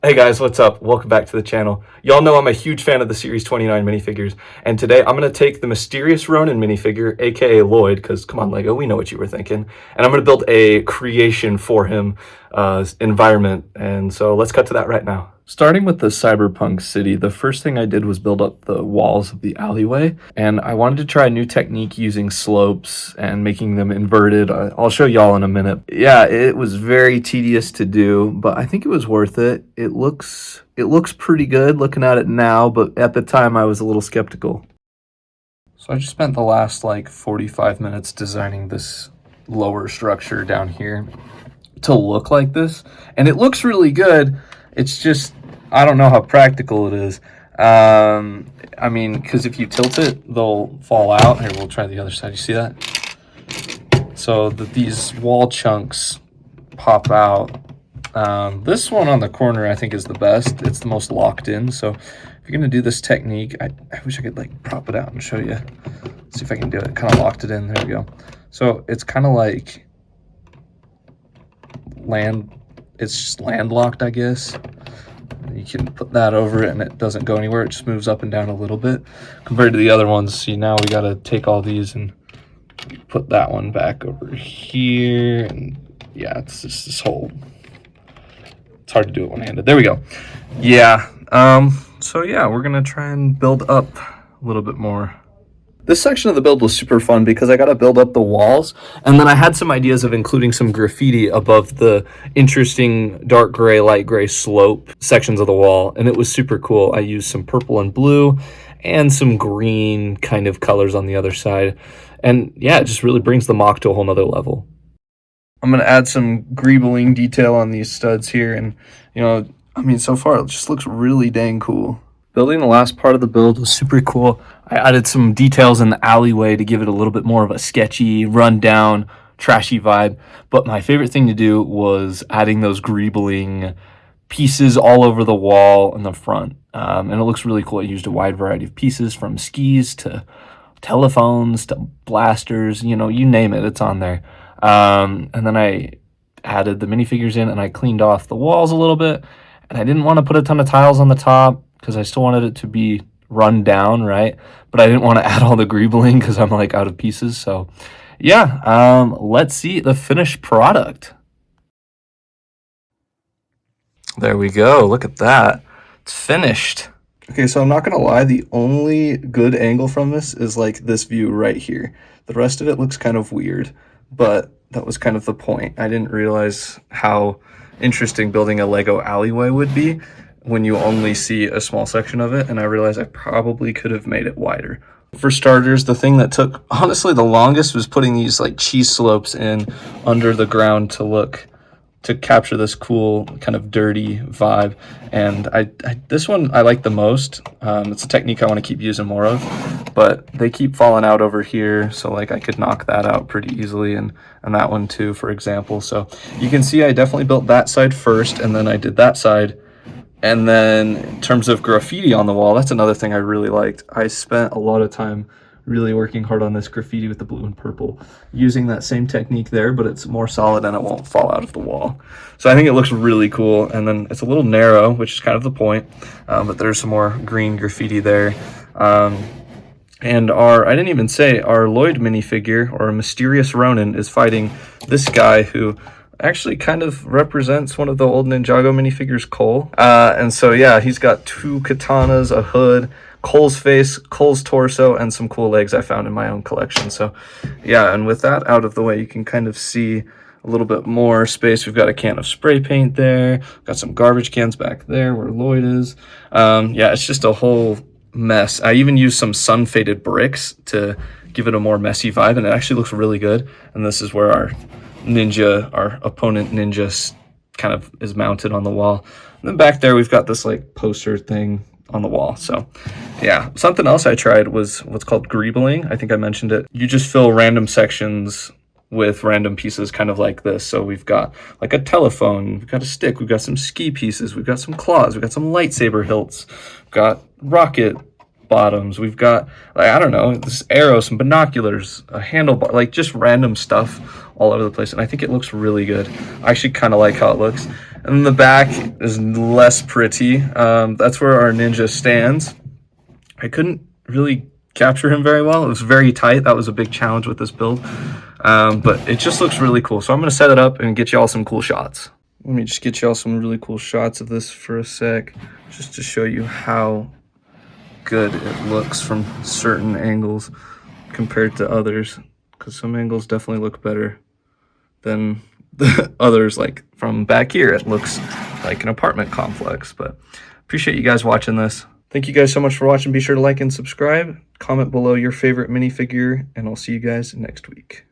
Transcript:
Hey guys, what's up? Welcome back to the channel. Y'all know I'm a huge fan of the Series 29 minifigures, and today I'm going to take the Mysterious Ronin minifigure, aka Lloyd, because come on LEGO, we know what you were thinking, and I'm going to build a creation for him, environment, and so let's cut to that right now. Starting with the cyberpunk city, the first thing I did was build up the walls of the alleyway, and I wanted to try a new technique using slopes and making them inverted. I'll show y'all in a minute. Yeah, it was very tedious to do, but I think it was worth it. It looks pretty good looking at it now, but at the time I was a little skeptical. So I just spent the last like 45 minutes designing this lower structure down here to look like this, and it looks really good. It's just, I don't know how practical it is. I mean, because if you tilt it, they'll fall out. Here, we'll try the other side. You see that? So these wall chunks pop out. This one on the corner, I think, is the best. It's the most locked in. So if you're going to do this technique, I wish I could like prop it out and show you. Let's see if I can do it. Kind of locked it in. There we go. So it's kind of like it's just landlocked, I guess. You can put that over it and it doesn't go anywhere. It just moves up and down a little bit compared to the other ones. See, now we got to take all these and put that one back over here. And yeah, it's just this whole, it's hard to do it one-handed. There we go. Yeah. So yeah, we're going to try and build up a little bit more. This section of the build was super fun because I got to build up the walls, and then I had some ideas of including some graffiti above the interesting dark gray, light gray slope sections of the wall, and it was super cool. I used some purple and blue and some green kind of colors on the other side, and yeah, it just really brings the mock to a whole nother level. I'm going to add some greebling detail on these studs here, and you know, I mean, so far it just looks really dang cool. Building the last part of the build was super cool. I added some details in the alleyway to give it a little bit more of a sketchy, run-down, trashy vibe. But my favorite thing to do was adding those greebling pieces all over the wall in the front. And it looks really cool. I used a wide variety of pieces, from skis to telephones to blasters. You know, you name it, it's on there. And then I added the minifigures in, and I cleaned off the walls a little bit. And I didn't want to put a ton of tiles on the top because I still wanted it to be run down, right? But I didn't want to add all the greebling because I'm like out of pieces. So yeah, let's see the finished product. There we go. Look at that. It's finished. Okay, so I'm not gonna lie, the only good angle from this is like this view right here. The rest of it looks kind of weird, but that was kind of the point. I didn't realize how interesting building a Lego alleyway would be when you only see a small section of it, and I realized I probably could have made it wider. For starters, the thing that took honestly the longest was putting these like cheese slopes in under the ground to capture this cool kind of dirty vibe. And this one I like the most. It's a technique I want to keep using more of, but they keep falling out over here, so like I could knock that out pretty easily, and that one too, for example. So you can see I definitely built that side first, and then I did that side. And then in terms of graffiti on the wall, that's another thing I really liked. I spent a lot of time really working hard on this graffiti with the blue and purple, using that same technique there, but it's more solid and it won't fall out of the wall. So I think it looks really cool. And then it's a little narrow, which is kind of the point, but there's some more green graffiti there. And I didn't even say, our Lloyd minifigure, or Mysterious Ronin, is fighting this guy who actually kind of represents one of the old Ninjago minifigures, Cole. And so yeah, he's got two katanas, a hood, Cole's face, Cole's torso, and some cool legs I found in my own collection. So yeah, and with that out of the way, you can kind of see a little bit more space. We've got a can of spray paint there, got some garbage cans back there where Lloyd is. Yeah, it's just a whole mess. I even used some sun-faded bricks to give it a more messy vibe, and it actually looks really good. And this is where our opponent ninja kind of is mounted on the wall. And then back there, we've got this like poster thing on the wall. So yeah, something else I tried was what's called greebling. I think I mentioned it. You just fill random sections with random pieces kind of like this. So we've got like a telephone, we've got a stick, we've got some ski pieces, we've got some claws, we've got some lightsaber hilts, we've got rocket bottoms, we've got, like, I don't know, this arrow, some binoculars, a handlebar, like just random stuff all over the place. And I think it looks really good. I actually kind of like how it looks. And then the back is less pretty. That's where our ninja stands. I couldn't really capture him very well. It was very tight. That was a big challenge with this build. But it just looks really cool. So I'm going to set it up and get y'all some cool shots. Let me just get y'all some really cool shots of this for a sec, just to show you how good it looks from certain angles compared to others, because some angles definitely look better than the others. Like from back here, it looks like an apartment complex. But appreciate you guys watching this. Thank you guys so much for watching. Be sure to like and subscribe. Comment below your favorite minifigure, and I'll see you guys next week.